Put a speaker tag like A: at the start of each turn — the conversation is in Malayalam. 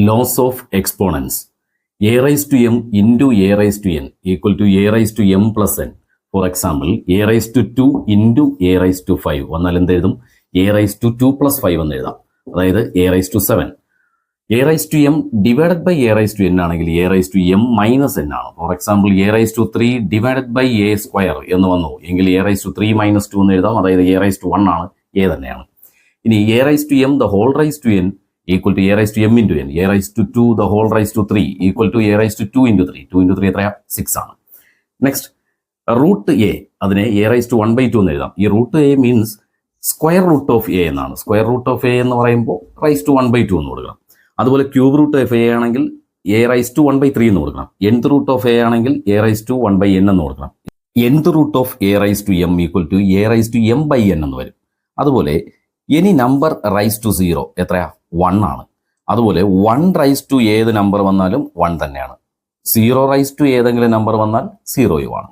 A: Laws of exponents. A raised to m into a raised to n equal to a raised to m plus n. For example, a raised to 2 into a raised to 5 വന്നാൽ എന്ത് എഴുതും? a raised to 2 plus 5 എന്ന് എഴുതാം. അതായത് a raised to 7. a raised to m divided by a raised to n ആണെങ്കിൽ a raised to m minus n ആണ്. For example, a raised to 3 divided by a square എന്ന് വന്നു എങ്കിൽ a raised to 3 minus 2 എന്ന് എഴുതാം. അതായത് a raised to 1 ആണ്, a തന്നെയാണ്. ഇനി a raised to m the whole raised to n equal to a raised to m into n. a raised to 2 the whole raised to 3 equal to a raised to 2 into 3. 2 into 3 എത്രയാ? 6 ആണ്. നെക്സ്റ്റ് റൂട്ട് എ, അതിനെ a raised to 1 by 2 എന്ന് എഴുതാം. ഈ root a means square root of a എന്നാണ്. സ്ക്വയർ റൂട്ട് ഓഫ് എ എന്ന് പറയുമ്പോൾ റൈസ് ടു 1 by 2 എന്ന് കൊടുക്കണം. അതുപോലെ ക്യൂബ് റൂട്ട് ഓഫ് എ ആണെങ്കിൽ a raised to 1 by 3 എന്ന് കൊടുക്കണം. nth റൂട്ട് ഓഫ് എ ആണെങ്കിൽ a raised to 1 by n എന്ന് കൊടുക്കണം. nth root of a raised to m equal to a raised to m by n എന്ന് വരും. അതുപോലെ എനി നമ്പർ റൈസ് ടു 0 എത്രയാ? 1 ആണ്. അതുപോലെ 1 റൈസ് ടു ഏത് നമ്പർ വന്നാലും 1 തന്നെയാണ്. 0 റൈസ് ടു ഏതെങ്കിലും നമ്പർ വന്നാൽ 0 ആണ്.